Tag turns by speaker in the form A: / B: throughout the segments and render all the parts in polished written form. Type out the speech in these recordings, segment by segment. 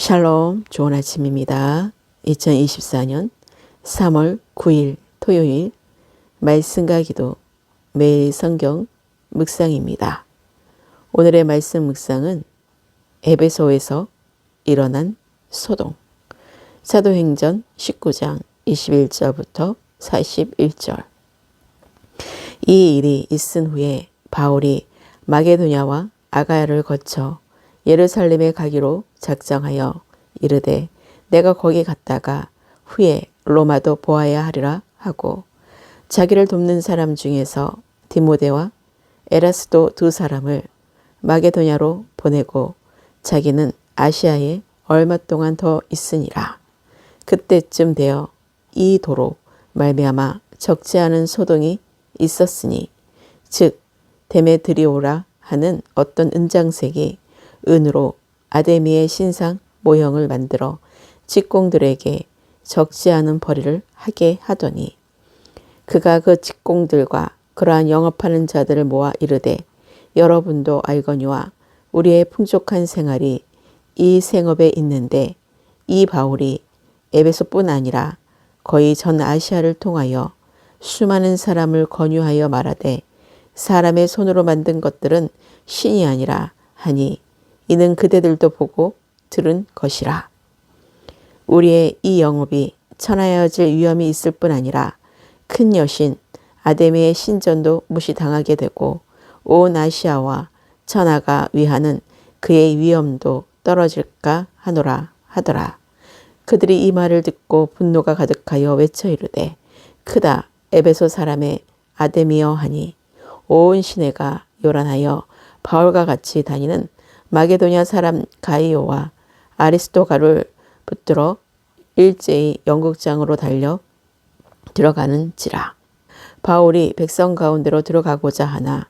A: 샬롬, 좋은 아침입니다. 2024년 3월 9일 토요일 말씀과 기도 매일 성경 묵상입니다. 오늘의 말씀 묵상은 에베소에서 일어난 소동, 사도행전 19장 21절부터 41절. 이 일이 있은 후에 바울이 마게도냐와 아가야를 거쳐 예루살렘에 가기로 작정하여 이르되 내가 거기 갔다가 후에 로마도 보아야 하리라 하고 자기를 돕는 사람 중에서 디모데와 에라스도 두 사람을 마게도냐로 보내고 자기는 아시아에 얼마 동안 더 있으니라. 그때쯤 되어 이 도로 말미암아 적지 않은 소동이 있었으니 즉 데메드리오라 하는 어떤 은장색이 은으로 아데미의 신상 모형을 만들어 직공들에게 적지 않은 벌이를 하게 하더니 그가 그 직공들과 그러한 영업하는 자들을 모아 이르되 여러분도 알거니와 우리의 풍족한 생활이 이 생업에 있는데 이 바울이 에베소뿐 아니라 거의 전 아시아를 통하여 수많은 사람을 권유하여 말하되 사람의 손으로 만든 것들은 신이 아니라 하니 이는 그대들도 보고 들은 것이라. 우리의 이 영업이 천하여질 위험이 있을 뿐 아니라 큰 여신 아데미의 신전도 무시당하게 되고 온 아시아와 천하가 위하는 그의 위엄도 떨어질까 하노라 하더라. 그들이 이 말을 듣고 분노가 가득하여 외쳐 이르되 크다 에베소 사람의 아데미여 하니 온 시내가 요란하여 바울과 같이 다니는 마게도냐 사람 가이오와 아리스토가를 붙들어 일제히 연극장으로 달려 들어가는지라. 바울이 백성 가운데로 들어가고자 하나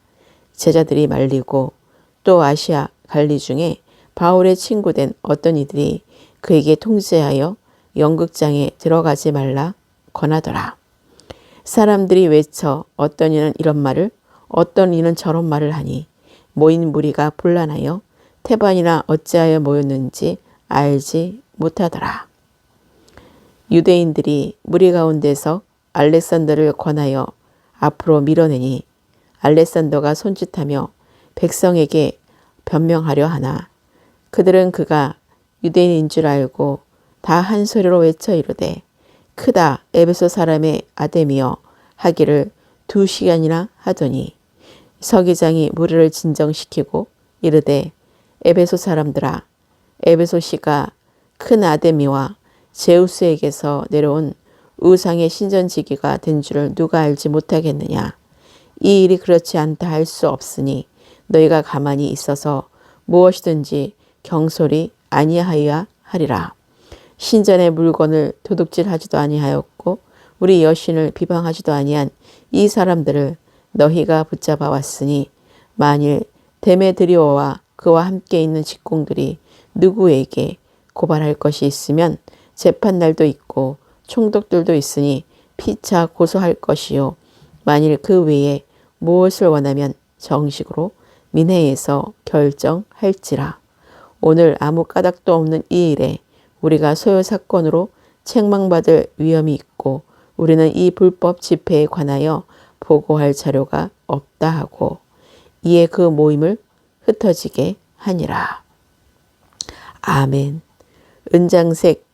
A: 제자들이 말리고 또 아시아 갈리 중에 바울의 친구된 어떤 이들이 그에게 통제하여 연극장에 들어가지 말라 권하더라. 사람들이 외쳐 어떤 이는 이런 말을 어떤 이는 저런 말을 하니 모인 무리가 분란하여 태반이나 어찌하여 모였는지 알지 못하더라. 유대인들이 무리 가운데서 알렉산더를 권하여 앞으로 밀어내니 알렉산더가 손짓하며 백성에게 변명하려 하나 그들은 그가 유대인인 줄 알고 다 한 소리로 외쳐 이르되 크다 에베소 사람의 아데미여 하기를 2시간이나 하더니 서기장이 무리를 진정시키고 이르되 에베소 사람들아 에베소시가 큰 아데미와 제우스에게서 내려온 우상의 신전지기가 된 줄을 누가 알지 못하겠느냐. 이 일이 그렇지 않다 할 수 없으니 너희가 가만히 있어서 무엇이든지 경솔히 아니하여야 하리라. 신전의 물건을 도둑질하지도 아니하였고 우리 여신을 비방하지도 아니한 이 사람들을 너희가 붙잡아 왔으니 만일 데메드리오와 그와 함께 있는 직공들이 누구에게 고발할 것이 있으면 재판날도 있고 총독들도 있으니 피차 고소할 것이요 만일 그 외에 무엇을 원하면 정식으로 민회에서 결정할지라. 오늘 아무 까닭도 없는 이 일에 우리가 소요 사건으로 책망받을 위험이 있고 우리는 이 불법 집회에 관하여 보고할 자료가 없다 하고 이에 그 모임을 흩어지게 하니라. 아멘. 은장색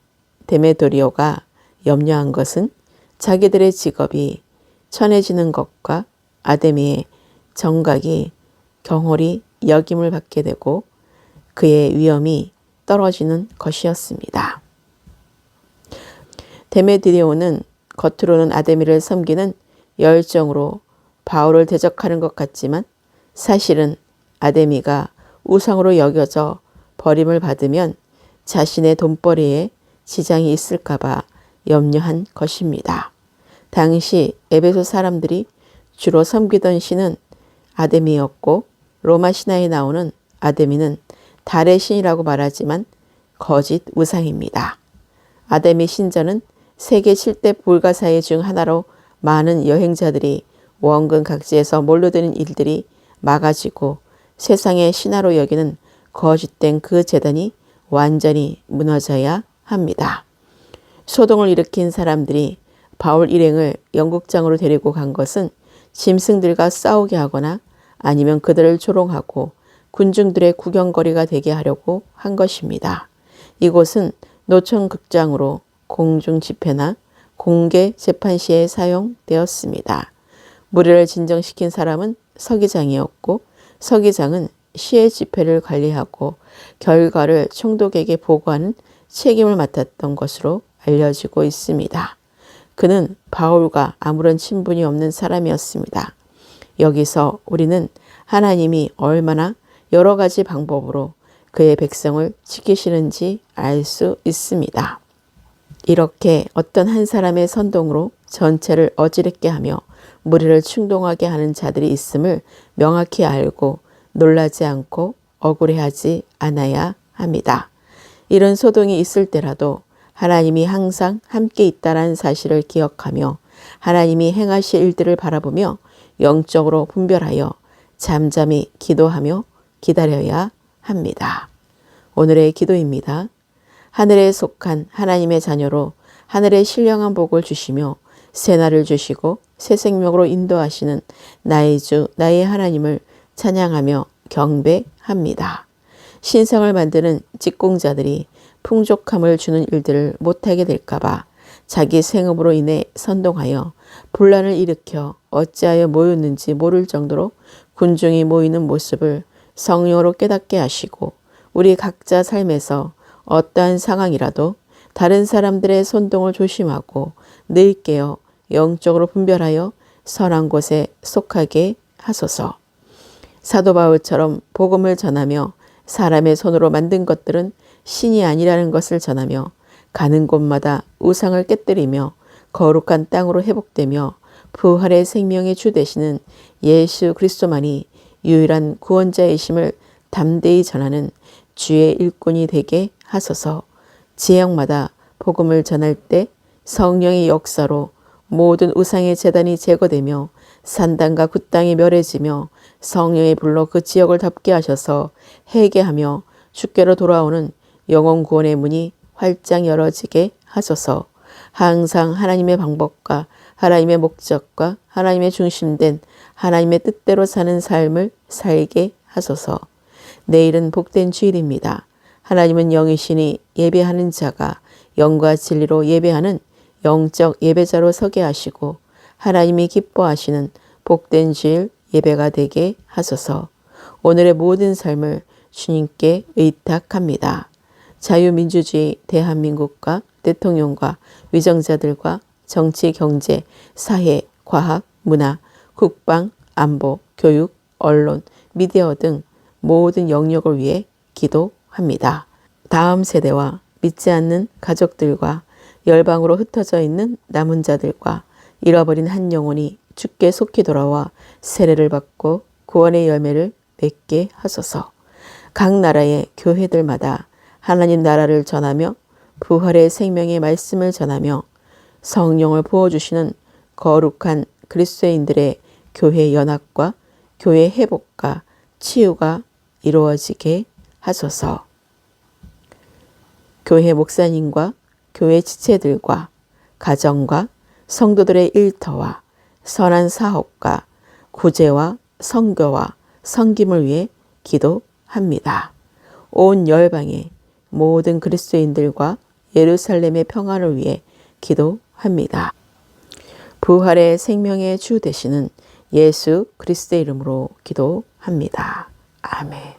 A: 데메도리오가 염려한 것은 자기들의 직업이 천해지는 것과 아데미의 정각이 경홀히 여김을 받게 되고 그의 위엄이 떨어지는 것이었습니다. 데메드리오는 겉으로는 아데미를 섬기는 열정으로 바울을 대적하는 것 같지만 사실은 아데미가 우상으로 여겨져 버림을 받으면 자신의 돈벌이에 지장이 있을까봐 염려한 것입니다. 당시 에베소 사람들이 주로 섬기던 신은 아데미였고 로마 신화에 나오는 아데미는 달의 신이라고 말하지만 거짓 우상입니다. 아데미 신전은 세계 7대 불가사의 중 하나로 많은 여행자들이 원근 각지에서 몰려드는 일들이 막아지고 세상의 신화로 여기는 거짓된 그 제단이 완전히 무너져야 합니다. 소동을 일으킨 사람들이 바울 일행을 연극장으로 데리고 간 것은 짐승들과 싸우게 하거나 아니면 그들을 조롱하고 군중들의 구경거리가 되게 하려고 한 것입니다. 이곳은 노천 극장으로 공중 집회나 공개 재판 시에 사용되었습니다. 무리를 진정시킨 사람은 서기장이었고 서기장은 시의 집회를 관리하고 결과를 총독에게 보고하는 책임을 맡았던 것으로 알려지고 있습니다. 그는 바울과 아무런 친분이 없는 사람이었습니다. 여기서 우리는 하나님이 얼마나 여러 가지 방법으로 그의 백성을 지키시는지 알 수 있습니다. 이렇게 어떤 한 사람의 선동으로 전체를 어지럽게 하며 무리를 충동하게 하는 자들이 있음을 명확히 알고 놀라지 않고 억울해하지 않아야 합니다. 이런 소동이 있을 때라도 하나님이 항상 함께 있다는 사실을 기억하며 하나님이 행하실 일들을 바라보며 영적으로 분별하여 잠잠히 기도하며 기다려야 합니다. 오늘의 기도입니다. 하늘에 속한 하나님의 자녀로 하늘의 신령한 복을 주시며 새날을 주시고 새 생명으로 인도하시는 나의 주 나의 하나님을 찬양하며 경배합니다. 신성을 만드는 직공자들이 풍족함을 주는 일들을 못하게 될까봐 자기 생업으로 인해 선동하여 분란을 일으켜 어찌하여 모였는지 모를 정도로 군중이 모이는 모습을 성령으로 깨닫게 하시고 우리 각자 삶에서 어떠한 상황이라도 다른 사람들의 선동을 조심하고 늘 깨어 영적으로 분별하여 선한 곳에 속하게 하소서. 사도 바울처럼 복음을 전하며 사람의 손으로 만든 것들은 신이 아니라는 것을 전하며 가는 곳마다 우상을 깨뜨리며 거룩한 땅으로 회복되며 부활의 생명의 주 되시는 예수 그리스도만이 유일한 구원자이심을 담대히 전하는 주의 일꾼이 되게 하소서. 지역마다 복음을 전할 때 성령의 역사로 모든 우상의 제단이 제거되며 산당과 굿당이 멸해지며 성령의 불로 그 지역을 덮게 하셔서 회개하며 주께로 돌아오는 영혼 구원의 문이 활짝 열어지게 하소서. 항상 하나님의 방법과 하나님의 목적과 하나님의 중심된 하나님의 뜻대로 사는 삶을 살게 하소서. 내일은 복된 주일입니다. 하나님은 영이시니 예배하는 자가 영과 진리로 예배하는 영적 예배자로 서게 하시고 하나님이 기뻐하시는 복된 주일 예배가 되게 하소서. 오늘의 모든 삶을 주님께 의탁합니다. 자유민주주의 대한민국과 대통령과 위정자들과 정치, 경제, 사회, 과학, 문화, 국방, 안보, 교육, 언론, 미디어 등 모든 영역을 위해 기도합니다. 다음 세대와 믿지 않는 가족들과 열방으로 흩어져 있는 남은 자들과 잃어버린 한 영혼이 주께 속히 돌아와 세례를 받고 구원의 열매를 맺게 하소서. 각 나라의 교회들마다 하나님 나라를 전하며 부활의 생명의 말씀을 전하며 성령을 부어주시는 거룩한 그리스도인들의 교회 연합과 교회 회복과 치유가 이루어지게 하소서. 교회 목사님과 교회 지체들과 가정과 성도들의 일터와 선한 사업과 구제와 선교와 섬김을 위해 기도합니다. 온 열방의 모든 그리스도인들과 예루살렘의 평안을 위해 기도합니다. 부활의 생명의 주 되시는 예수 그리스도의 이름으로 기도합니다. 아멘.